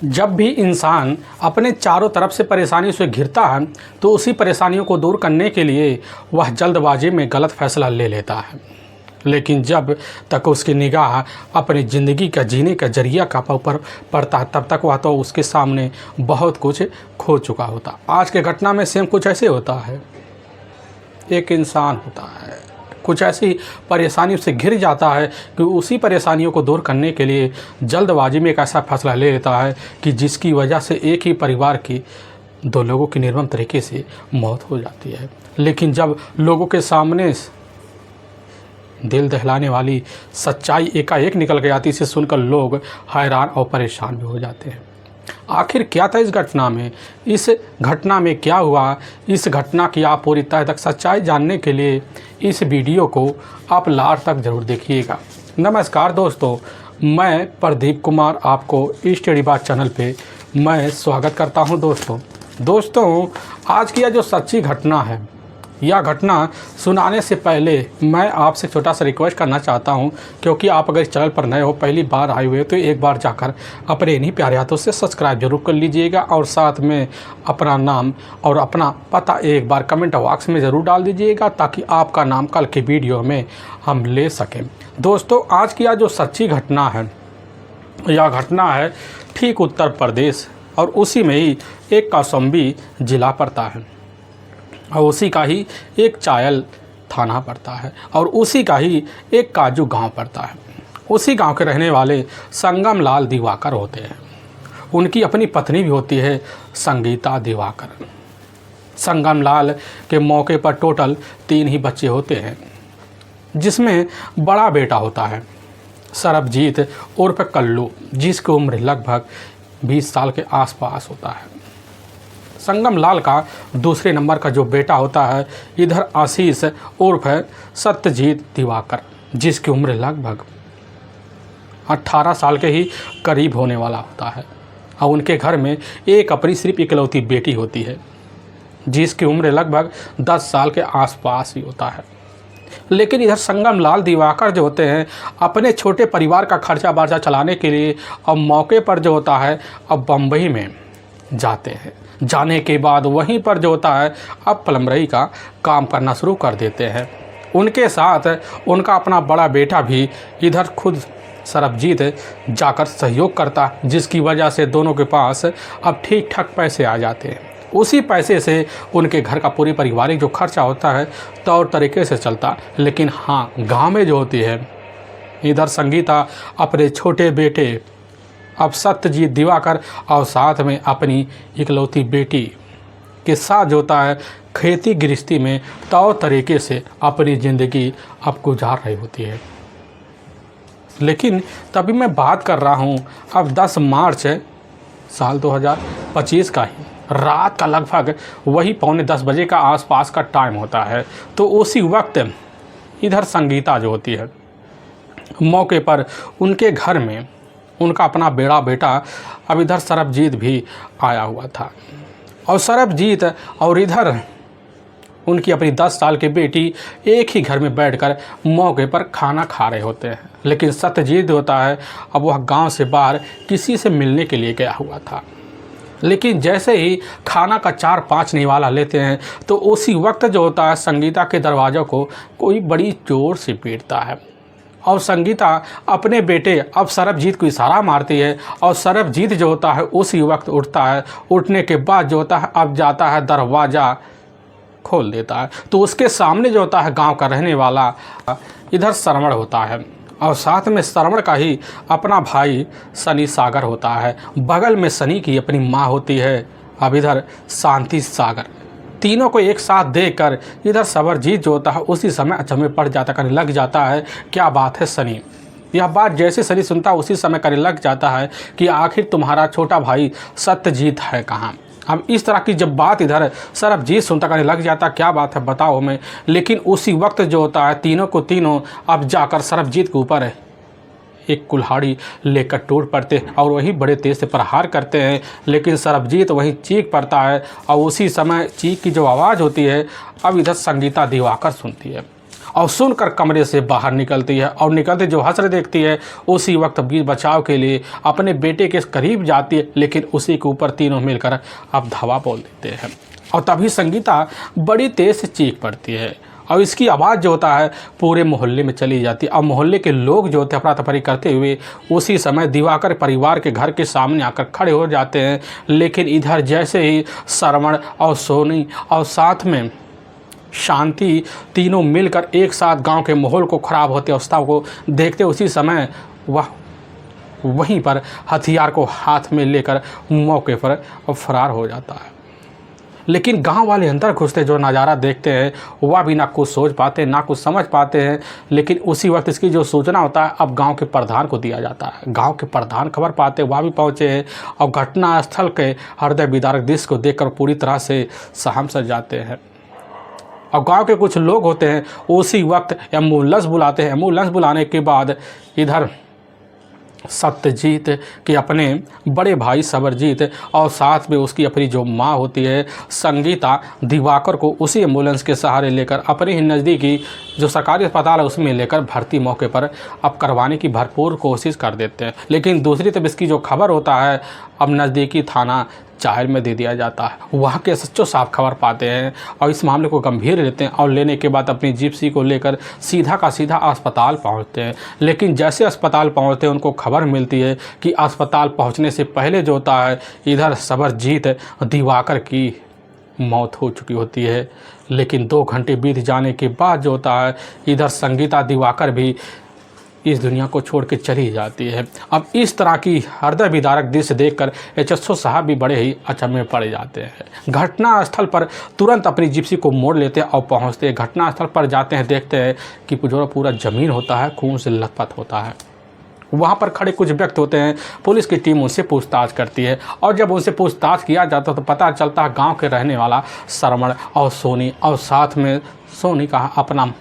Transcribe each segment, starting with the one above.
जब भी इंसान अपने चारों तरफ से परेशानी से घिरता है तो उसी परेशानियों को दूर करने के लिए वह जल्दबाजी में गलत फैसला ले लेता है। लेकिन जब तक उसकी निगाह अपनी ज़िंदगी का जीने का जरिया का ऊपर पड़ता है तब तक वह तो उसके सामने बहुत कुछ खो चुका होता। आज के घटना में सेम कुछ ऐसे होता है। एक इंसान होता है, कुछ ऐसी परेशानी से घिर जाता है कि उसी परेशानियों को दूर करने के लिए जल्दबाजी में एक ऐसा फैसला ले लेता है कि जिसकी वजह से एक ही परिवार की दो लोगों की निर्मम तरीके से मौत हो जाती है। लेकिन जब लोगों के सामने दिल दहलाने वाली सच्चाई एकाएक निकल के आती, इसे सुनकर लोग हैरान और परेशान भी हो जाते हैं। आखिर क्या था इस घटना में, इस घटना में क्या हुआ, इस घटना की आप पूरी तह तक सच्चाई जानने के लिए इस वीडियो को आप लास्ट तक ज़रूर देखिएगा। नमस्कार दोस्तों, मैं प्रदीप कुमार आपको स्टडी बात चैनल पे मैं स्वागत करता हूं। दोस्तों आज की यह जो सच्ची घटना है, यह घटना सुनाने से पहले मैं आपसे छोटा सा रिक्वेस्ट करना चाहता हूं, क्योंकि आप अगर इस चैनल पर नए हो, पहली बार आए हुए तो एक बार जाकर अपने इन्हीं प्यारे हाथों से सब्सक्राइब जरूर कर लीजिएगा और साथ में अपना नाम और अपना पता एक बार कमेंट बॉक्स में ज़रूर डाल दीजिएगा ताकि आपका नाम कल के वीडियो में हम ले सकें। दोस्तों आज की यह जो सच्ची घटना है, यह घटना है ठीक उत्तर प्रदेश और उसी में ही एक कौशाम्बी जिला पड़ता है और उसी का ही एक चायल थाना पड़ता है और उसी का ही एक काजू गांव पड़ता है। उसी गांव के रहने वाले संगम लाल दिवाकर होते हैं। उनकी अपनी पत्नी भी होती है संगीता दिवाकर। संगम लाल के मौके पर टोटल 3 ही बच्चे होते हैं, जिसमें बड़ा बेटा होता है सरबजीत उर्फ कल्लू, जिसकी उम्र लगभग 20 साल के आसपास होता है। संगम लाल का दूसरे नंबर का जो बेटा होता है इधर आशीष उर्फ सत्यजीत दिवाकर, जिसकी उम्र लगभग 18 साल के ही करीब होने वाला होता है और उनके घर में एक अपनी सिर्फ इकलौती बेटी होती है, जिसकी उम्र लगभग 10 साल के आसपास ही होता है। लेकिन इधर संगम लाल दिवाकर जो होते हैं अपने छोटे परिवार का खर्चा बार्चा चलाने के लिए अब मौके पर जो होता है अब बम्बई में जाते हैं। जाने के बाद वहीं पर जो होता है अब प्लम्बरी का काम करना शुरू कर देते हैं। उनके साथ उनका अपना बड़ा बेटा भी इधर खुद सरबजीत जाकर सहयोग करता, जिसकी वजह से दोनों के पास अब ठीक ठाक पैसे आ जाते हैं। उसी पैसे से उनके घर का पूरी पारिवारिक जो खर्चा होता है तौर तरीके से चलता। लेकिन हाँ, गांव में जो होती है इधर संगीता अपने छोटे बेटे अब सत्यजीत दिवाकर और साथ में अपनी इकलौती बेटी के साथ जो होता है खेती गृहस्थी में तौर तरीके से अपनी ज़िंदगी अब गुजार रही होती है। लेकिन तभी मैं बात कर रहा हूँ अब 10 मार्च साल 2025 का ही रात का लगभग वही 9:45 बजे का आसपास का टाइम होता है। तो उसी वक्त इधर संगीता जो होती है मौके पर उनके घर में उनका अपना बड़ा बेटा अब इधर सरबजीत भी आया हुआ था और सरबजीत और इधर उनकी अपनी 10 साल की बेटी एक ही घर में बैठकर मौके पर खाना खा रहे होते हैं। लेकिन सत्यजीत होता है अब वह गांव से बाहर किसी से मिलने के लिए गया हुआ था। लेकिन जैसे ही खाना का 4-5 निवाला लेते हैं तो उसी वक्त जो होता है संगीता के दरवाज़ों को कोई बड़ी जोर से पीटता है और संगीता अपने बेटे अब सरबजीत को इशारा मारती है और सरबजीत जो होता है उसी वक्त उठता है। उठने के बाद जो होता है अब जाता है दरवाज़ा खोल देता है तो उसके सामने जो होता है गांव का रहने वाला इधर श्रवण होता है और साथ में श्रवण का ही अपना भाई सनी सागर होता है। बगल में सनी की अपनी माँ होती है अब इधर शांति सागर। तीनों को एक साथ देखकर इधर सरबजीत जो होता है उसी समय अचंभे पड़ जाता, करने लग जाता है क्या बात है सनी। यह बात जैसे सनी सुनता है उसी समय करने लग जाता है कि आखिर तुम्हारा छोटा भाई सत्यजीत है कहाँ। अब इस तरह की जब बात इधर सरबजीत सुनता करने लग जाता क्या बात है बताओ हमें। लेकिन उसी वक्त जो होता है तीनों को तीनों अब जाकर सरबजीत के ऊपर एक कुल्हाड़ी लेकर टूट पड़ते और वही बड़े तेज से प्रहार करते हैं। लेकिन सरबजीत वहीं चीख पड़ता है और उसी समय चीख की जो आवाज़ होती है अब इधर संगीता दिवाकर सुनती है और सुनकर कमरे से बाहर निकलती है और निकलते जो हसरत देखती है उसी वक्त बचाव के लिए अपने बेटे के करीब जाती है, लेकिन उसी के ऊपर तीनों मिलकर अब धावा बोल देते हैं। और तभी संगीता बड़ी तेज से चीख पड़ती है और इसकी आवाज़ जो होता है पूरे मोहल्ले में चली जाती है। और मोहल्ले के लोग जो होते हैं अफरा तफरी करते हुए उसी समय दिवाकर परिवार के घर के सामने आकर खड़े हो जाते हैं। लेकिन इधर जैसे ही श्रवण और सोनी और साथ में शांति तीनों मिलकर एक साथ गांव के माहौल को ख़राब होते अवस्था को देखते, उसी समय वह वहीं पर हथियार को हाथ में लेकर मौके पर फरार हो जाता है। लेकिन गांव वाले अंदर घुसते जो नज़ारा देखते हैं वह भी ना कुछ सोच पाते ना कुछ समझ पाते हैं। लेकिन उसी वक्त इसकी जो सूचना होता है अब गांव के प्रधान को दिया जाता है। गांव के प्रधान खबर पाते वह भी पहुंचे हैं और घटना स्थल के हृदय विदारक दृश्य को देखकर पूरी तरह से सहम सज जाते हैं। और गांव के कुछ लोग होते हैं उसी वक्त एम्बुलेंस बुलाते हैं। एम्बुलेंस बुलाने के बाद इधर सत्यजीत के अपने बड़े भाई सबरजीत और साथ में उसकी अपनी जो माँ होती है संगीता दिवाकर को उसी एम्बुलेंस के सहारे लेकर अपने ही नज़दीकी जो सरकारी अस्पताल है उसमें लेकर भर्ती मौके पर अब करवाने की भरपूर कोशिश कर देते हैं। लेकिन दूसरी तरफ इसकी जो खबर होता है अब नज़दीकी थाना चायल में दे दिया जाता है। वहाँ के सच्चो साफ खबर पाते हैं और इस मामले को गंभीर लेते हैं और लेने के बाद अपनी जिप्सी को लेकर सीधा का सीधा अस्पताल पहुँचते हैं। लेकिन जैसे अस्पताल पहुँचते हैं उनको खबर मिलती है कि अस्पताल पहुँचने से पहले जो होता है इधर सबरजीत दिवाकर की मौत हो चुकी होती है। लेकिन 2 घंटे बीत जाने के बाद जो होता है इधर संगीता दिवाकर भी इस दुनिया को छोड़ के चली जाती है। अब इस तरह की हृदय विदारक दृश्य देखकर एचएसओ साहब भी बड़े ही अचंभे में पड़ जाते हैं। घटना स्थल पर तुरंत अपनी जिप्सी को मोड़ लेते हैं और पहुंचते हैं। घटना स्थल पर जाते हैं, देखते हैं कि पूरा ज़मीन होता है खून से लथपथ होता है। वहाँ पर खड़े कुछ व्यक्ति होते हैं। पुलिस की टीम उनसे पूछताछ करती है और जब उनसे पूछताछ किया जाता है तो पता चलता है गाँव के रहने वाला श्रवण और सोनी और साथ में सोनी का अपना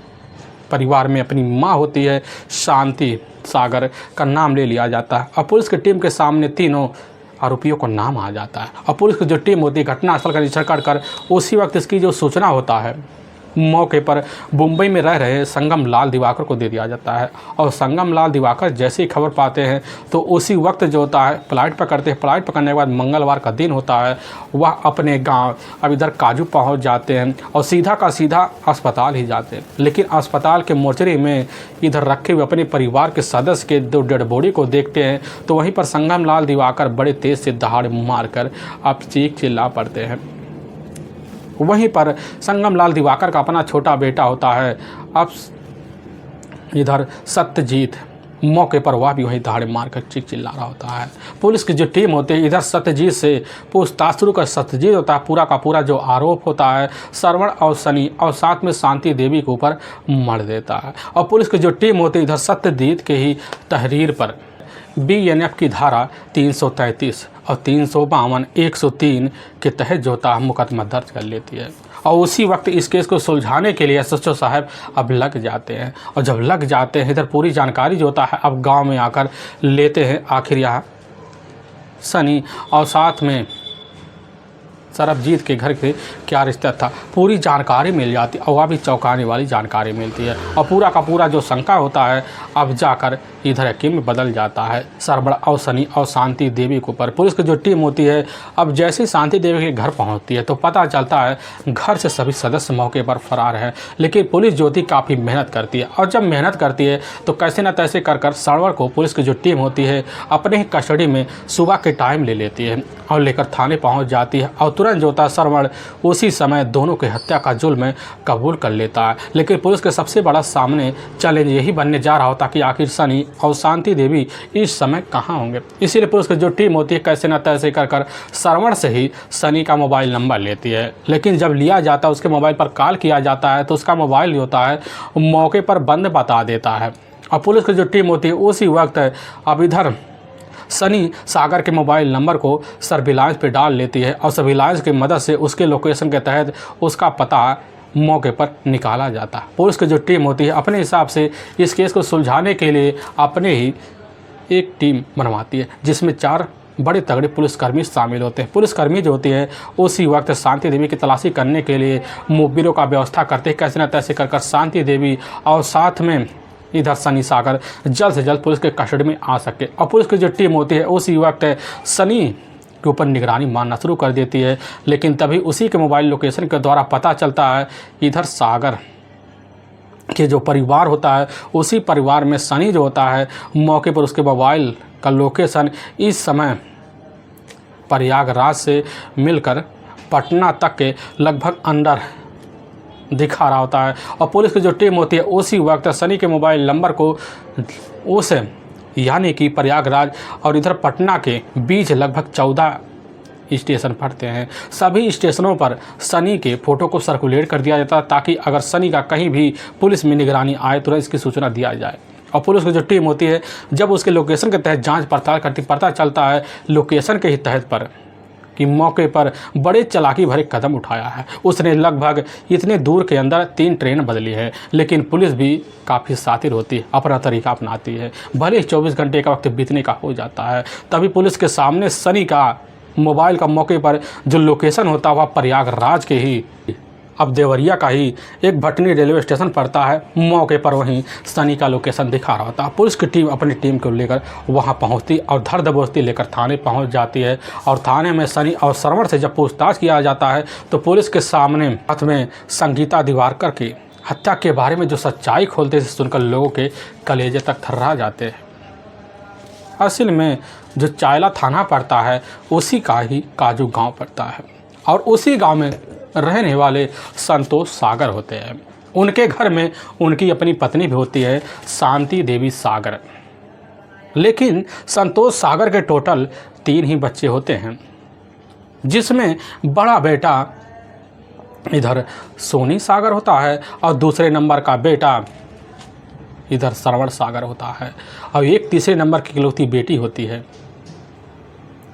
परिवार में अपनी माँ होती है शांति सागर का नाम ले लिया जाता है। और पुलिस की टीम के सामने तीनों आरोपियों का नाम आ जाता है। और पुलिस की जो टीम होती है घटनास्थल का निरीक्षण कर उसी वक्त इसकी जो सूचना होता है मौके पर मुंबई में रह रहे संगम लाल दिवाकर को दे दिया जाता है। और संगम लाल दिवाकर जैसे ही खबर पाते हैं तो उसी वक्त जो होता है फ्लाइट पकड़ते हैं। फ्लाइट पकड़ने के बाद मंगलवार का दिन होता है वह अपने गांव अब इधर काजू पहुंच जाते हैं और सीधा का सीधा अस्पताल ही जाते हैं। लेकिन अस्पताल के मोर्चरी में इधर रखे हुए अपने परिवार के सदस्य के 2 डेड बॉडी को देखते हैं तो वहीं पर संगम लाल दिवाकर बड़े तेज़ से दहाड़ मारकर अब चीख चिल्ला पड़ते हैं। वहीं पर संगम लाल दिवाकर का अपना छोटा बेटा होता है अब इधर सत्यजीत मौके पर वह भी वहीं दहाड़े मारकर चीख चिल्ला रहा होता है। पुलिस की जो टीम होती है इधर सत्यजीत से पूछताछ शुरू कर सत्यजीत होता है पूरा का पूरा जो आरोप होता है श्रवण और सनी और साथ में शांति देवी के ऊपर मढ़ देता है। और पुलिस की जो टीम होती है इधर सत्यजीत के ही तहरीर पर BNF की धारा 333 और 352 103 के तहत जो होता है मुकदमा दर्ज कर लेती है। और उसी वक्त इस केस को सुलझाने के लिए एसएचओ साहब अब लग जाते हैं। और जब लग जाते हैं इधर पूरी जानकारी जो होता है अब गांव में आकर लेते हैं। आखिर यहाँ सनी और साथ में सरबजीत के घर के क्या रिश्ता था पूरी जानकारी मिल जाती है और वह भी चौंकाने वाली जानकारी मिलती है। और पूरा का पूरा जो शंका होता है अब जाकर इधर यकीन में बदल जाता है सरबड़ और सनी और शांति देवी के ऊपर। पुलिस की जो टीम होती है अब जैसे शांति देवी के घर पहुंचती है तो पता चलता है घर से सभी सदस्य मौके पर फरार हैं। लेकिन पुलिस जो थी काफ़ी मेहनत करती है और जब मेहनत करती है तो कैसे न तैसे कर सरवर को पुलिस की जो टीम होती है अपने ही कस्टडी में सुबह के टाइम ले लेती है और लेकर थाने पहुँच जाती है। और तुरंत जो होता है सरवण उसी समय दोनों की हत्या का जुल्म कबूल कर लेता है। लेकिन पुलिस के सबसे बड़ा सामने चैलेंज यही बनने जा रहा होता कि आखिर सनी और शांति देवी इस समय कहाँ होंगे। इसीलिए पुलिस की जो टीम होती है कैसे न तैसे कर सरवण से ही सनी का मोबाइल नंबर लेती है। लेकिन जब लिया जाता है उसके मोबाइल पर कॉल किया जाता है तो उसका मोबाइल जो होता है मौके पर बंद बता देता है। और पुलिस की जो टीम होती है उसी वक्त अब इधर सनी सागर के मोबाइल नंबर को सर्विलांस पे डाल लेती है और सर्विलांस की मदद से उसके लोकेशन के तहत उसका पता मौके पर निकाला जाता है। पुलिस की जो टीम होती है अपने हिसाब से इस केस को सुलझाने के लिए अपने ही एक टीम बनवाती है जिसमें 4 बड़े तगड़े पुलिसकर्मी शामिल होते हैं। पुलिसकर्मी जो होती है उसी वक्त शांति देवी की तलाशी करने के लिए मुखबिरों का व्यवस्था करते हैं, कैसे न तैसे कर शांति देवी और साथ में इधर सनी सागर जल्द से जल्द पुलिस के कस्टडी में आ सके। और पुलिस की जो टीम होती है उसी वक्त सनी के ऊपर निगरानी मारना शुरू कर देती है। लेकिन तभी उसी के मोबाइल लोकेशन के द्वारा पता चलता है इधर सागर के जो परिवार होता है उसी परिवार में सनी जो होता है मौके पर उसके मोबाइल का लोकेशन इस समय प्रयागराज से मिलकर पटना तक के लगभग अंदर दिखा रहा होता है। और पुलिस की जो टीम होती है उसी वक्त सनी के मोबाइल नंबर को उस यानी कि प्रयागराज और इधर पटना के बीच लगभग 14 स्टेशन पड़ते हैं। सभी स्टेशनों पर सनी के फ़ोटो को सर्कुलेट कर दिया जाता है ताकि अगर सनी का कहीं भी पुलिस में निगरानी आए तो इसकी सूचना दिया जाए। और पुलिस की जो टीम होती है जब उसके लोकेशन के तहत जांच पड़ताल करती, पता चलता है लोकेशन के ही तहत पर कि मौके पर बड़े चालाकी भरे कदम उठाया है। उसने लगभग इतने दूर के अंदर 3 ट्रेन बदली है। लेकिन पुलिस भी काफ़ी शातिर होती है, अपना तरीका अपनाती है। भले ही 24 घंटे का वक्त बीतने का हो जाता है, तभी पुलिस के सामने सनी का मोबाइल का मौके पर जो लोकेशन होता है वह प्रयागराज के ही अब देवरिया का ही एक भटनी रेलवे स्टेशन पड़ता है। मौके पर वहीं सनी का लोकेशन दिखा रहा होता है। पुलिस की टीम अपनी टीम को लेकर वहां पहुंचती और धर दबोचती लेकर थाने पहुंच जाती है। और थाने में सनी और श्रवण से जब पूछताछ किया जाता है तो पुलिस के सामने हाथ में संगीता दिवारकर की हत्या के बारे में जो सच्चाई खोलते से सुनकर लोगों के कलेजे तक थर्रा जाते हैं। असल में जो चायला थाना पड़ता है उसी का ही काजू गांव पड़ता है और उसी गांव में रहने वाले संतोष सागर होते हैं। उनके घर में उनकी अपनी पत्नी भी होती है शांति देवी सागर। लेकिन संतोष सागर के टोटल 3 ही बच्चे होते हैं, जिसमें बड़ा बेटा इधर सोनी सागर होता है और दूसरे नंबर का बेटा इधर श्रवण सागर होता है और एक तीसरे नंबर की इकलौती बेटी होती है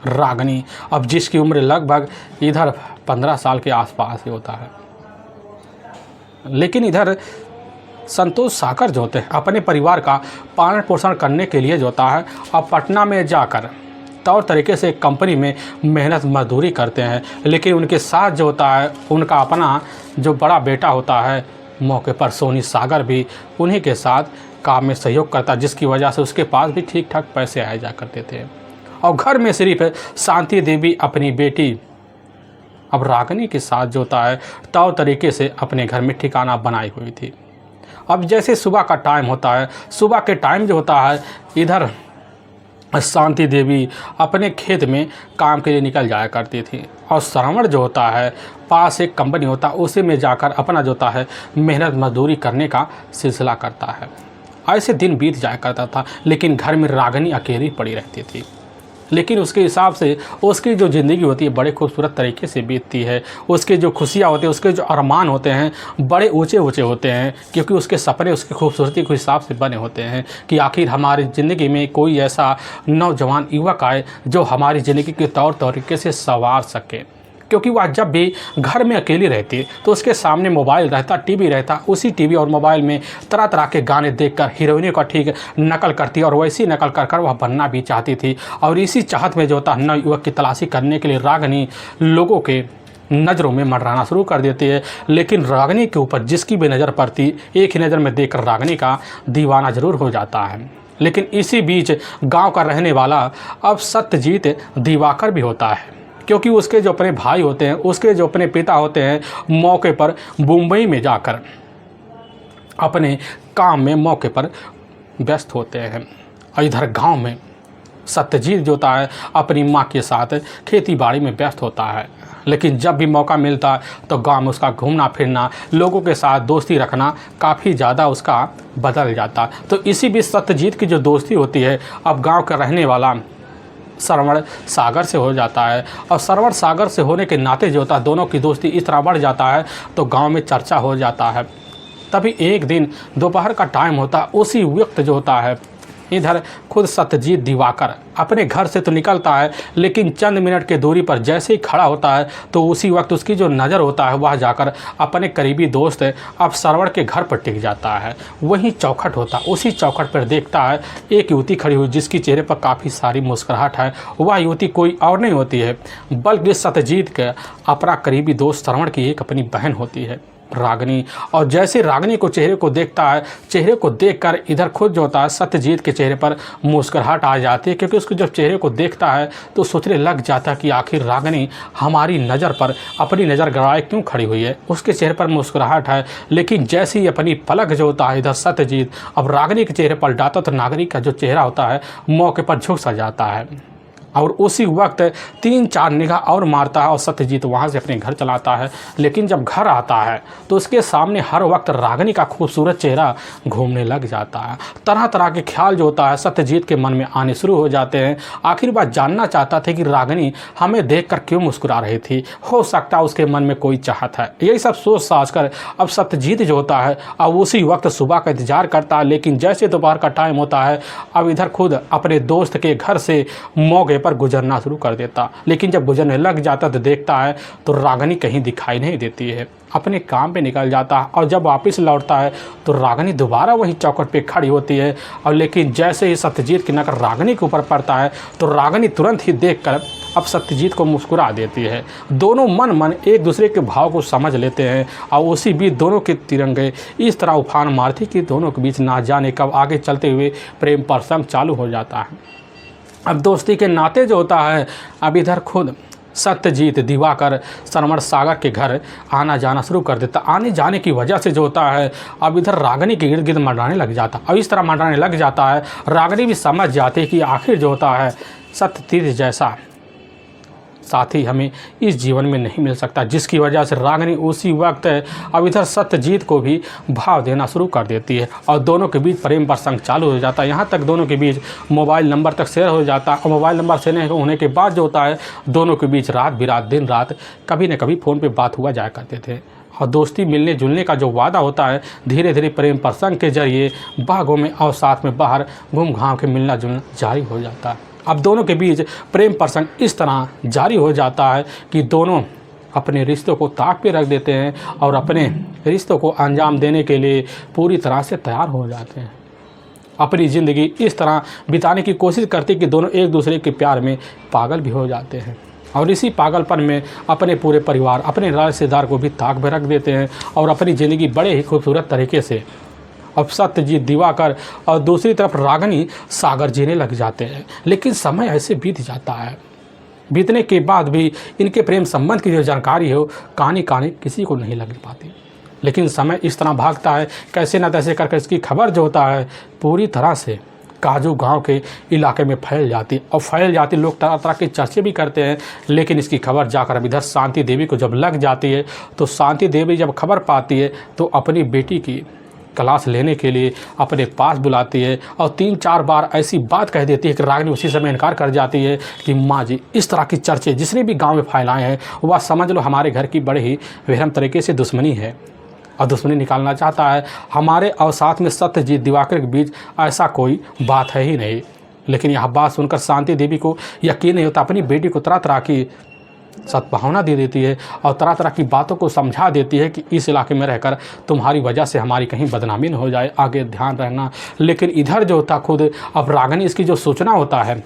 रागनी, अब जिसकी उम्र लगभग इधर 15 साल के आसपास ही होता है। लेकिन इधर संतोष सागर जो होते हैं अपने परिवार का पालन पोषण करने के लिए जो होता है अब पटना में जाकर तौर तरीके से एक कंपनी में मेहनत मजदूरी करते हैं। लेकिन उनके साथ जो होता है उनका अपना जो बड़ा बेटा होता है मौके पर सोनी सागर भी उन्हीं के साथ काम में सहयोग करता, जिसकी वजह से उसके पास भी ठीक ठाक पैसे आए जा करते थे। और घर में सिर्फ शांति देवी अपनी बेटी अब रागनी के साथ जो होता है तौर तरीके से अपने घर में ठिकाना बनाई हुई थी। अब जैसे सुबह का टाइम होता है, सुबह के टाइम जो होता है इधर शांति देवी अपने खेत में काम के लिए निकल जाया करती थी और श्रवण जो होता है पास एक कंपनी होता है उसी में जाकर अपना जो होता है मेहनत मजदूरी करने का सिलसिला करता है। ऐसे दिन बीत जाया करता था, लेकिन घर में रागनी अकेली पड़ी रहती थी। लेकिन उसके हिसाब से उसकी जो ज़िंदगी होती है बड़े खूबसूरत तरीके से बीतती है। उसके जो खुशियाँ होती हैं, उसके जो अरमान होते हैं बड़े ऊंचे ऊंचे होते हैं, क्योंकि उसके सपने उसकी खूबसूरती के हिसाब से बने होते हैं कि आखिर हमारी ज़िंदगी में कोई ऐसा नौजवान युवक आए जो हमारी ज़िंदगी के तौर तरीके से संवार सके। क्योंकि वह जब भी घर में अकेली रहती तो उसके सामने मोबाइल रहता, टीवी रहता, उसी टीवी और मोबाइल में तरह तरह के गाने देखकर हीरोइनों का ठीक नकल करती और वैसी नकल कर कर वह बनना भी चाहती थी। और इसी चाहत में जो होता नव युवक की तलाशी करने के लिए रागनी लोगों के नज़रों में मंडराना शुरू कर देती है। लेकिन रागनी के ऊपर जिसकी भी नज़र पड़ती एक ही नज़र में देखकर रागनी का दीवाना ज़रूर हो जाता है। लेकिन इसी बीच गाँव का रहने वाला अब सत्यजीत दिवाकर भी होता है, क्योंकि उसके जो अपने भाई होते हैं, उसके जो अपने पिता होते हैं मौके पर मुंबई में जाकर अपने काम में मौके पर व्यस्त होते हैं। और इधर गांव में सत्यजीत जो होता है अपनी मां के साथ खेती बाड़ी में व्यस्त होता है। लेकिन जब भी मौका मिलता है तो गांव में उसका घूमना फिरना, लोगों के साथ दोस्ती रखना काफ़ी ज़्यादा उसका बदल जाता। तो इसी बीच सत्यजीत की जो दोस्ती होती है अब गाँव का रहने वाला श्रवण सागर से हो जाता है। और श्रवण सागर से होने के नाते जो होता है दोनों की दोस्ती इस तरह बढ़ जाता है तो गांव में चर्चा हो जाता है। तभी एक दिन दोपहर का टाइम होता है, उसी वक्त जो होता है इधर खुद सत्यजीत दिवाकर अपने घर से तो निकलता है, लेकिन चंद मिनट के दूरी पर जैसे ही खड़ा होता है तो उसी वक्त उसकी जो नज़र होता है वह जाकर अपने करीबी दोस्त अब श्रवण के घर पर टिक जाता है। वहीं चौखट होता है, उसी चौखट पर देखता है एक युवती खड़ी हुई जिसकी चेहरे पर काफ़ी सारी मुस्कुराहट है। वह युवती कोई और नहीं होती है बल्कि सत्यजीत के अपना करीबी दोस्त श्रवण की एक अपनी बहन होती है, रागिनी। और जैसे रागिनी को चेहरे को देखता है, चेहरे को देखकर इधर खुद जो होता है सत्यजीत के चेहरे पर मुस्कुराहट आ जाती है, क्योंकि उसको जब चेहरे को देखता है तो सोचने लग जाता है कि आखिर रागिनी हमारी नज़र पर अपनी नज़र गड़ाए क्यों खड़ी हुई है। उसके चेहरे पर मुस्कुराहट है, लेकिन जैसे ही अपनी पलक जो होता है इधर सत्यजीत अब रागिनी के चेहरे पर डालता तो नागरिक का जो चेहरा होता है मौके पर झुक सा जाता है और उसी वक्त 3-4 निगाह और मारता है और सत्यजीत वहाँ से अपने घर चलाता है। लेकिन जब घर आता है तो उसके सामने हर वक्त रागिनी का खूबसूरत चेहरा घूमने लग जाता है। तरह तरह के ख्याल जो होता है सत्यजीत के मन में आने शुरू हो जाते हैं। आखिर बात जानना चाहता था कि रागिनी हमें देखकर क्यों मुस्कुरा रही थी, हो सकता है उसके मन में कोई चाहत है। यही सब सोच साच कर अब सत्यजीत जो होता है अब उसी वक्त सुबह का इंतजार करता है, लेकिन जैसे दोपहर का टाइम होता है अब इधर खुद अपने दोस्त के घर से मौके पर गुजरना शुरू कर देता। लेकिन जब गुजरने लग जाता तो देखता है तो रागिनी कहीं दिखाई नहीं देती है, अपने काम पे निकल जाता है। और जब वापस लौटता है तो रागिनी दोबारा वही चौखट पे खड़ी होती है। और लेकिन जैसे ही सत्यजीत की नज़र रागिनी के ऊपर पड़ता है तो रागिनी तुरंत ही देखकर अब सत्यजीत को मुस्कुरा देती है। दोनों मन एक दूसरे के भाव को समझ लेते हैं और उसी बीच दोनों के तिरंगे इस तरह उफान मारती कि दोनों के बीच ना जाने कब आगे चलते हुए प्रेम प्रसंग चालू हो जाता है। अब दोस्ती के नाते जो होता है अब इधर खुद सत्यजीत दिवाकर श्रवण सागर के घर आना जाना शुरू कर देता। आने जाने की वजह से जो होता है अब इधर रागिनी के इर्द गिर्द मंडराने लग जाता। अब इस तरह मंडराने लग जाता है रागिनी भी समझ जाती है कि आखिर जो होता है सत्यजीत जैसा साथी हमें इस जीवन में नहीं मिल सकता, जिसकी वजह से रागिनी उसी वक्त अब इधर सत्यजीत को भी भाव देना शुरू कर देती है और दोनों के बीच प्रेम प्रसंग चालू हो जाता है। यहाँ तक दोनों के बीच मोबाइल नंबर तक शेयर हो जाता है और मोबाइल नंबर शेयर होने के बाद जो होता है दोनों के बीच रात बिरात दिन रात कभी न कभी फ़ोन पर बात हुआ जाया करते थे। और दोस्ती मिलने जुलने का जो वादा होता है धीरे धीरे प्रेम प्रसंग के जरिए बागों में और साथ में बाहर घूम घाम के मिलना जुलना जारी हो जाता है। अब दोनों के बीच प्रेम प्रसंग इस तरह जारी हो जाता है कि दोनों अपने रिश्तों को ताक पे रख देते हैं और अपने रिश्तों को अंजाम देने के लिए पूरी तरह से तैयार हो जाते हैं। अपनी ज़िंदगी इस तरह बिताने की कोशिश करते कि दोनों एक दूसरे के प्यार में पागल भी हो जाते हैं और इसी पागलपन में अपने पूरे परिवार अपने रिश्तेदार को भी ताक पे रख देते हैं और अपनी ज़िंदगी बड़े ही खूबसूरत तरीके से अब सत्यजीत दिवाकर और दूसरी तरफ रागिनी सागर जीने लग जाते हैं। लेकिन समय ऐसे बीत जाता है, बीतने के बाद भी इनके प्रेम संबंध की जो जानकारी हो कहानी किसी को नहीं लग पाती। लेकिन समय इस तरह भागता है कैसे न तैसे करके इसकी खबर जो होता है पूरी तरह से काजू गांव के इलाके में फैल जाती और फैल जाती। लोग तरह तरह के चर्चे भी करते हैं। लेकिन इसकी खबर जाकर अब इधर शांति देवी को जब लग जाती है तो शांति देवी जब खबर पाती है तो अपनी बेटी की क्लास लेने के लिए अपने पास बुलाती है और 3-4 बार ऐसी बात कह देती है कि रागिनी उसी समय इनकार कर जाती है कि माँ जी इस तरह की चर्चे जिसने भी गांव में फैलाए हैं वह समझ लो हमारे घर की बड़े ही बेरहम तरीके से दुश्मनी है और दुश्मनी निकालना चाहता है हमारे और साथ में सत्यजीत दिवाकर के बीच ऐसा कोई बात है ही नहीं। लेकिन यह बात सुनकर शांति देवी को यकीन नहीं होता। अपनी बेटी को तरह तरह की सद्भावना दे देती है और तरह तरह की बातों को समझा देती है कि इस इलाके में रहकर तुम्हारी वजह से हमारी कहीं बदनामी न हो जाए, आगे ध्यान रहना। लेकिन इधर जो होता खुद अब रागिनी इसकी जो सूचना होता है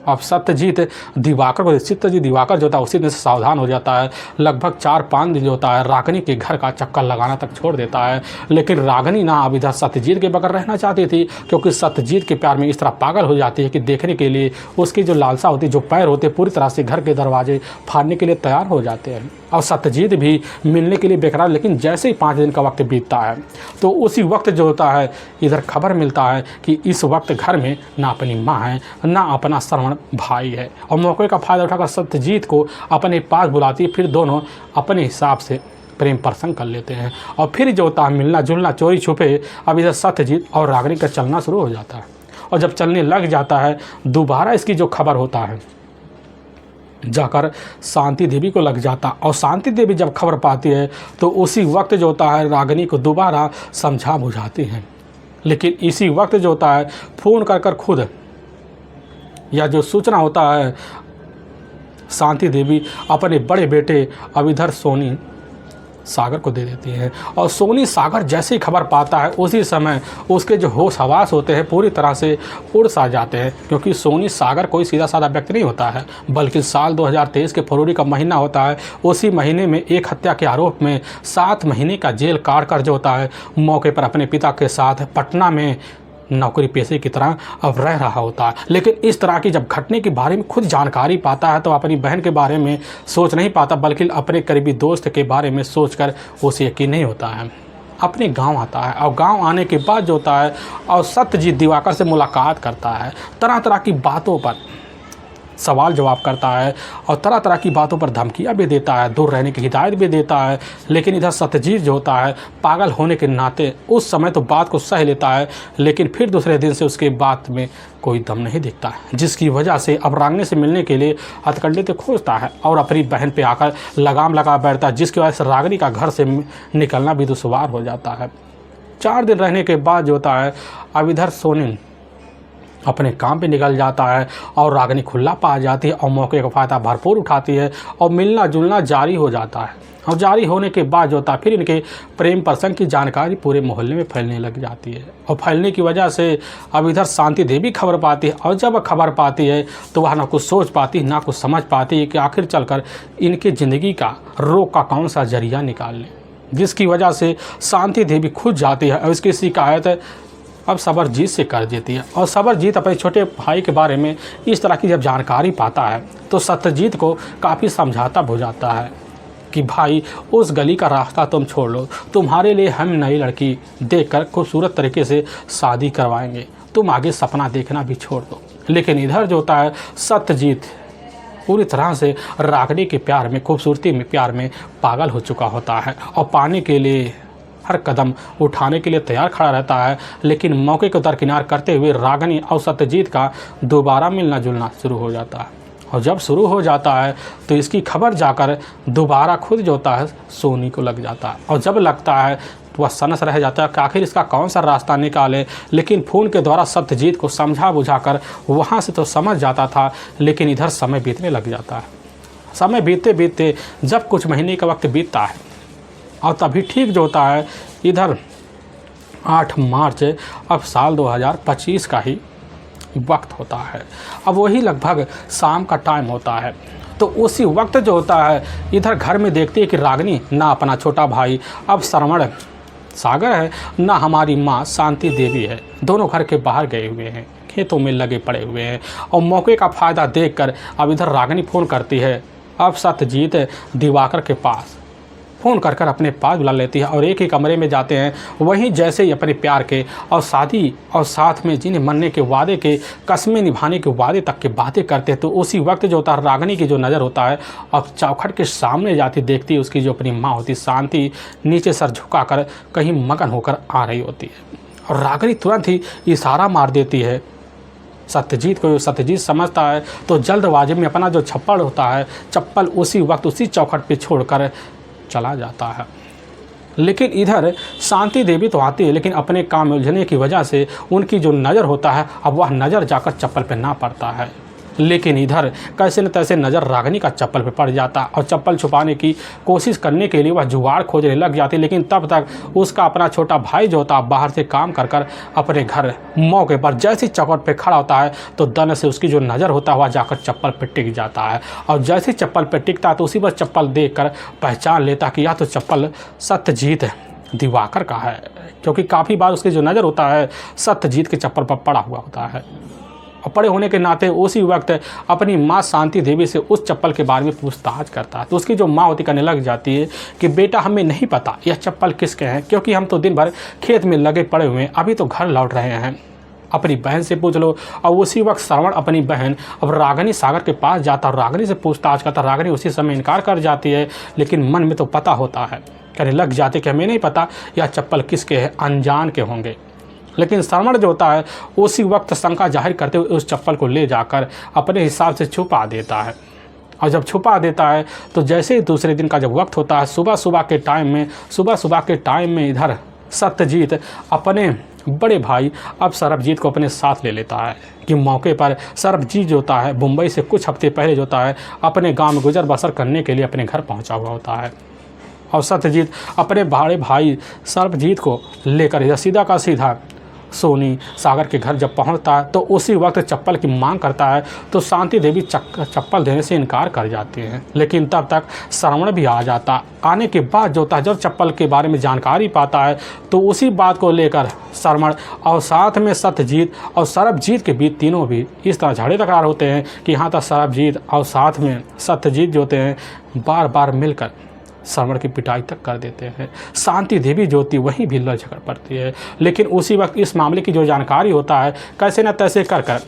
अब सत्यजीत दिवाकर जो था उसी दिन से सावधान हो जाता है। लगभग 4-5 दिन जो होता है रागिनी के घर का चक्कर लगाना तक छोड़ देता है। लेकिन रागिनी ना अब इधर सत्यजीत के बगैर रहना चाहती थी, क्योंकि सत्यजीत के प्यार में इस तरह पागल हो जाती है कि देखने के लिए उसकी जो लालसा होती है, जो पैर होते पूरी तरह से घर के दरवाजे फाड़ने के लिए तैयार हो जाते हैं। और सत्यजीत भी मिलने के लिए बेकरार। लेकिन जैसे ही 5 दिन का वक्त बीतता है तो उसी वक्त जो होता है इधर खबर मिलता है कि इस वक्त घर में ना अपनी माँ है ना अपना श्रवण भाई है। और मौके का फ़ायदा उठाकर सत्यजीत को अपने पास बुलाती है। फिर दोनों अपने हिसाब से प्रेम प्रसंग कर लेते हैं और फिर जो होता है मिलना जुलना चोरी छुपे अब इधर सत्यजीत और रागिनी का चलना शुरू हो जाता है। और जब चलने लग जाता है दोबारा इसकी जो खबर होता है जाकर शांति देवी को लग जाता और शांति देवी जब खबर पाती है तो उसी वक्त जो होता है रागिनी को दोबारा समझा बुझाती हैं लेकिन इसी वक्त जो होता है फ़ोन कर खुद या जो सूचना होता है शांति देवी अपने बड़े बेटे अब इधर सोनी सागर को दे देती है। और सोनी सागर जैसे ही खबर पाता है उसी समय उसके जो होश हवास होते हैं पूरी तरह से उड़ सा जाते हैं, क्योंकि सोनी सागर कोई सीधा साधा व्यक्ति नहीं होता है, बल्कि साल 2023 के फरवरी का महीना होता है। उसी महीने में एक हत्या के आरोप में 7 महीने का जेल काट कर जो होता है मौके पर अपने पिता के साथ पटना में नौकरी पेशे की तरह अब रह रहा होता है। लेकिन इस तरह की जब घटने के बारे में खुद जानकारी पाता है तो अपनी बहन के बारे में सोच नहीं पाता, बल्कि अपने करीबी दोस्त के बारे में सोचकर उसे यकीन नहीं होता है। अपने गांव आता है और गांव आने के बाद जो होता है और सत्यजीत दिवाकर से मुलाकात करता है, तरह तरह की बातों पर सवाल जवाब करता है और तरह तरह की बातों पर धमकियाँ भी देता है, दूर रहने की हिदायत भी देता है। लेकिन इधर सत्यजीत जो होता है पागल होने के नाते उस समय तो बात को सह लेता है, लेकिन फिर दूसरे दिन से उसके बात में कोई दम नहीं दिखता है, जिसकी वजह से अब रागिनी से मिलने के लिए हथकंडे तो खोजता है और अपनी बहन पे आकर लगाम लगा बैठता है, जिसकी वजह से रागिनी का घर से निकलना भी दुश्वार हो जाता है। 4 दिन रहने के बाद जो होता है अब इधर सोनी अपने काम पे निकल जाता है और रागिनी खुला पा जाती है और मौके का फ़ायदा भरपूर उठाती है और मिलना जुलना जारी हो जाता है। और जारी होने के बाद जो होता है फिर इनके प्रेम प्रसंग की जानकारी पूरे मोहल्ले में फैलने लग जाती है और फैलने की वजह से अब इधर शांति देवी खबर पाती है और जब खबर पाती है तो वह ना कुछ सोच पाती ना कुछ समझ पाती है कि आखिर चलकर इनकी ज़िंदगी का रोक का कौन सा जरिया निकाल लें, जिसकी वजह से शांति देवी खुद जाती है और इसकी शिकायत अब सबरजीत से कर देती है। और सबरजीत अपने छोटे भाई के बारे में इस तरह की जब जानकारी पाता है तो सत्यजीत को काफ़ी समझाता बुझाता है कि भाई उस गली का रास्ता तुम छोड़ लो, तुम्हारे लिए हम नई लड़की देखकर खूबसूरत तरीके से शादी करवाएंगे, तुम आगे सपना देखना भी छोड़ दो। लेकिन इधर जो होता है सत्यजीत पूरी तरह से रागिनी के प्यार में, खूबसूरती में, प्यार में पागल हो चुका होता है और पाने के लिए हर कदम उठाने के लिए तैयार खड़ा रहता है। लेकिन मौके को दरकिनार करते हुए रागिनी और सत्यजीत का दोबारा मिलना जुलना शुरू हो जाता है और जब शुरू हो जाता है तो इसकी खबर जाकर दोबारा खुद जो होता है सोनी को लग जाता है और जब लगता है तो वह सनस रह जाता है कि आखिर इसका कौन सा रास्ता निकाले। लेकिन फ़ोन के द्वारा सत्यजीत को समझा बुझाकर वहाँ से तो समझ जाता था, लेकिन इधर समय बीतने लग जाता है। समय बीतते बीतते जब कुछ महीने का वक्त बीतता है और तभी ठीक जो होता है इधर 8 मार्च अब साल 2025 का ही वक्त होता है। अब वही लगभग शाम का टाइम होता है तो उसी वक्त जो होता है इधर घर में देखती है कि रागिनी ना अपना छोटा भाई अब श्रवण सागर है, ना हमारी माँ शांति देवी है, दोनों घर के बाहर गए हुए हैं, खेतों में लगे पड़े हुए हैं। और मौके का फ़ायदा देखकर अब इधर रागिनी फ़ोन करती है अब सत्यजीत दिवाकर के पास, फ़ोन कर कर अपने पास बुला लेती है और एक ही कमरे में जाते हैं। वहीं जैसे ही अपने प्यार के और शादी और साथ में जिन्हें मनने के वादे के, कस्में निभाने के वादे तक के बातें करते हैं तो उसी वक्त जो होता है रागिनी की जो नज़र होता है अब चौखट के सामने जाती देखती है उसकी जो अपनी माँ होती शांति नीचे सर झुका कर कहीं मगन होकर आ रही होती है और रागिनी तुरंत ही इशारा मार देती है सत्यजीत को। सत्यजीत समझता है तो जल्दबाजी में अपना जो छप्पड़ होता है चप्पल उसी वक्त उसी चौखट पे छोड़कर चला जाता है। लेकिन इधर शांति देवी तो आती है, लेकिन अपने काम में उलझने की वजह से उनकी जो नज़र होता है अब वह नज़र जाकर चप्पल पे ना पड़ता है। लेकिन इधर कैसे न तैसे नज़र रागिनी का चप्पल पे पड़ जाता और चप्पल छुपाने की कोशिश करने के लिए वह जुगाड़ खोजने लग जाती। लेकिन तब तक उसका अपना छोटा भाई जो होता बाहर से काम कर कर अपने घर मौके पर जैसे चौखट पे खड़ा होता है तो दन से उसकी जो नज़र होता है वह जाकर चप्पल पे टिक जाता है और जैसे चप्पल पे टिकता है तो उसी पर चप्पल देख कर पहचान लेता कि यह तो चप्पल सत्यजीत दिवाकर का है, क्योंकि काफ़ी बार उसकी जो नज़र होता है सत्यजीत के चप्पल पर पड़ा हुआ होता है। और पड़े होने के नाते उसी वक्त अपनी माँ शांति देवी से उस चप्पल के बारे में पूछताछ करता है तो उसकी जो माँ होती कहने लग जाती है कि बेटा हमें नहीं पता यह चप्पल किसके हैं, क्योंकि हम तो दिन भर खेत में लगे पड़े हुए हैं, अभी तो घर लौट रहे हैं, अपनी बहन से पूछ लो। और उसी वक्त श्रवण अपनी बहन अब रागिनी सागर के पास जाता और रागिनी से पूछताछ करता। रागिनी उसी समय इनकार कर जाती है, लेकिन मन में तो पता होता है, कहने लग जाते कि हमें नहीं पता यह चप्पल किसके हैं, अनजान के होंगे। लेकिन श्रवण जो होता है उसी वक्त शंका जाहिर करते हुए उस चप्पल को ले जाकर अपने हिसाब से छुपा देता है। और जब छुपा देता है तो जैसे ही दूसरे दिन का जब वक्त होता है सुबह सुबह के टाइम में इधर सत्यजीत अपने बड़े भाई अब सरबजीत को अपने साथ ले लेता है कि मौके पर सरबजीत जो होता है मुंबई से कुछ हफ्ते पहले जो होता है अपने गांव में गुजर बसर करने के लिए अपने घर पहुंचा हुआ होता है। और सत्यजीत अपने बड़े भाई सरबजीत को लेकर या सीधा का सीधा सोनी सागर के घर जब पहुंचता है तो उसी वक्त चप्पल की मांग करता है तो शांति देवी चप्पल देने से इनकार कर जाती हैं। लेकिन तब तक श्रवण भी आ जाता। आने के बाद जो होता है जब चप्पल के बारे में जानकारी पाता है तो उसी बात को लेकर श्रवण और साथ में सत्यजीत और सरबजीत के बीच तीनों भी इस तरह झगड़े तकरार होते हैं कि यहाँ तक सरबजीत और साथ में सत्यजीत जो होते हैं बार बार मिलकर श्रवण की पिटाई तक कर देते हैं। शांति देवी जो होती वहीं भी लड़ झगड़ पड़ती है। लेकिन उसी वक्त इस मामले की जो जानकारी होता है कैसे न तैसे कर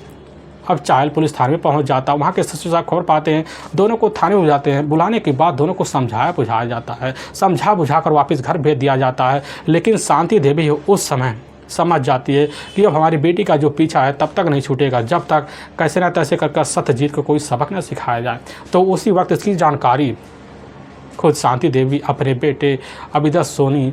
अब चायल पुलिस थाने में पहुंच जाता है। वहाँ के सचिव साहब खबर पाते हैं, दोनों को थाने में बुलाते हैं। बुलाने के बाद दोनों को समझाया बुझाया जाता है, समझा बुझाकर वापस घर भेज दिया जाता है। लेकिन शांति देवी उस समय समझ जाती है कि अब हमारी बेटी का जो पीछा है तब तक नहीं छूटेगा जब तक कैसे न तैसे कर सत्यजीत को कोई सबक न सिखाया जाए। तो उसी वक्त इसकी जानकारी खुद शांति देवी अपने बेटे अब इधर सोनी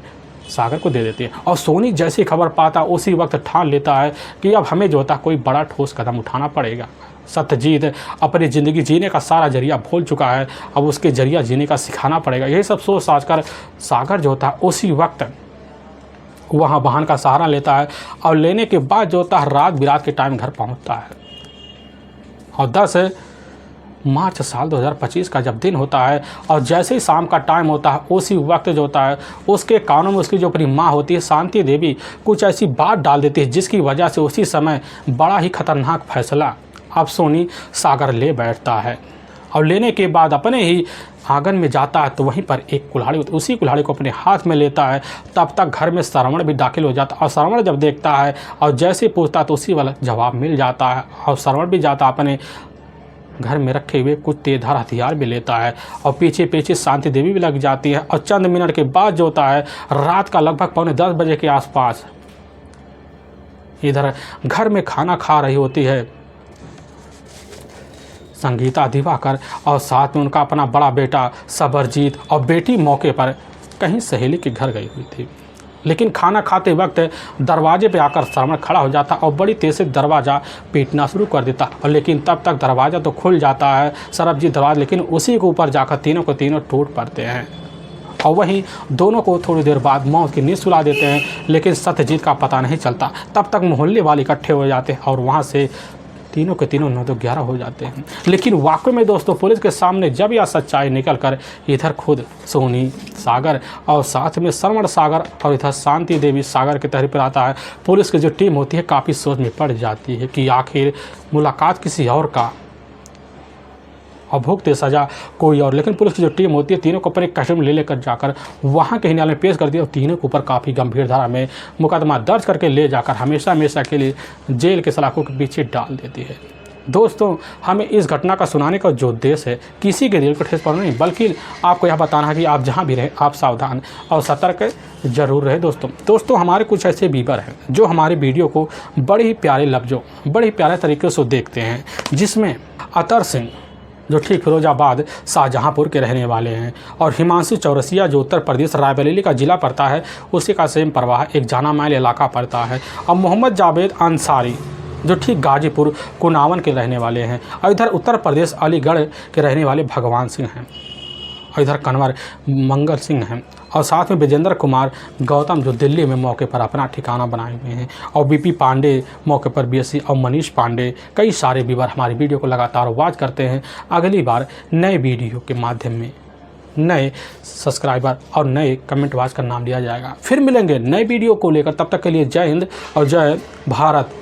सागर को दे देती है। और सोनी जैसी खबर पाता उसी वक्त ठान लेता है कि अब हमें जो होता कोई बड़ा ठोस कदम उठाना पड़ेगा। सत्यजीत अपनी ज़िंदगी जीने का सारा जरिया भूल चुका है, अब उसके जरिया जीने का सिखाना पड़ेगा। यही सब सोच साझ कर सागर जो होता है उसी वक्त वहाँ वाहन का सहारा लेता है और लेने के बाद जो होता है रात बिरात के टाइम घर पहुँचता है। और 10 मार्च साल 2025 का जब दिन होता है और जैसे ही शाम का टाइम होता है उसी वक्त जो होता है उसके कानों में उसकी जो अपनी माँ होती है शांति देवी कुछ ऐसी बात डाल देती है जिसकी वजह से उसी समय बड़ा ही खतरनाक फैसला अब सोनी सागर ले बैठता है। और लेने के बाद अपने ही आंगन में जाता है तो वहीं पर एक कुल्हाड़ी होती है, उसी कुल्हाड़ी को अपने हाथ में लेता है। तब तक घर में श्रवण भी दाखिल हो जाता है और श्रवण जब देखता है और जैसे पूछता है तो उसी वाला जवाब मिल जाता है। और श्रवण भी जाता अपने घर में रखे हुए कुछ तेजधार हथियार भी लेता है और पीछे पीछे शांति देवी भी लग जाती है। और चंद मिनट के बाद जो होता है रात का लगभग 9:45 बजे के आसपास इधर घर में खाना खा रही होती है संगीता दिवाकर और साथ में उनका अपना बड़ा बेटा सरबजीत और बेटी मौके पर कहीं सहेली के घर गई हुई थी। लेकिन खाना खाते वक्त दरवाजे पे आकर श्रवण खड़ा हो जाता और बड़ी तेज़ से दरवाज़ा पीटना शुरू कर देता। और लेकिन तब तक दरवाज़ा तो खुल जाता है सरबजीत दरवाज़ा, लेकिन उसी के ऊपर जाकर तीनों को तीनों टूट पड़ते हैं। और वहीं दोनों को थोड़ी देर बाद मौत की नींद सुला देते हैं। लेकिन सत्यजीत का पता नहीं चलता। तब तक मोहल्ले वाले इकट्ठे हो जाते हैं और वहाँ से तीनों के तीनों 9 तो 11 हो जाते हैं। लेकिन वाकई में दोस्तों पुलिस के सामने जब यह सच्चाई निकल कर इधर खुद सोनी सागर और साथ में श्रवण सागर और इधर शांति देवी सागर के तहरीर पर आता है, पुलिस की जो टीम होती है काफ़ी सोच में पड़ जाती है कि आखिर मुलाकात किसी और का और भुगते सजा कोई और। लेकिन पुलिस की जो टीम होती है तीनों को अपने कस्टडी में ले लेकर जाकर वहाँ के न्यायालय में पेश कर दिया और तीनों के ऊपर काफ़ी गंभीर धारा में मुकदमा दर्ज करके ले जाकर हमेशा हमेशा के लिए जेल के सलाखों के पीछे डाल देती है। दोस्तों हमें इस घटना का सुनाने का जो उद्देश्य है किसी के दिल को ठेस पहुंचाना नहीं, बल्कि आपको यह बताना है कि आप जहाँ भी रहें आप सावधान और सतर्क जरूर रहे। दोस्तों हमारे कुछ ऐसे व्यूअर हैं जो हमारे वीडियो को बड़े ही प्यारे लफ्ज़ों बड़े ही प्यारे तरीके से देखते हैं, जिसमें अतर सिंह जो ठीक फिरोजाबाद शाहजहाँपुर के रहने वाले हैं और हिमांशु चौरसिया जो उत्तर प्रदेश रायबरेली का ज़िला पड़ता है उसी का सेम प्रवाह एक जाना माइल इलाका पड़ता है। और मोहम्मद जावेद अंसारी जो ठीक गाजीपुर कुनावन के रहने वाले हैं और इधर उत्तर प्रदेश अलीगढ़ के रहने वाले भगवान सिंह हैं और इधर कन्वर मंगल सिंह हैं और साथ में विजेंद्र कुमार गौतम जो दिल्ली में मौके पर अपना ठिकाना बनाए हुए हैं और बीपी पांडे मौके पर बीएससी और मनीष पांडे कई सारे व्यूअर हमारी वीडियो को लगातार वॉच करते हैं। अगली बार नए वीडियो के माध्यम में नए सब्सक्राइबर और नए कमेंट वॉच का नाम लिया जाएगा। फिर मिलेंगे नए वीडियो को लेकर, तब तक के लिए जय हिंद और जय भारत।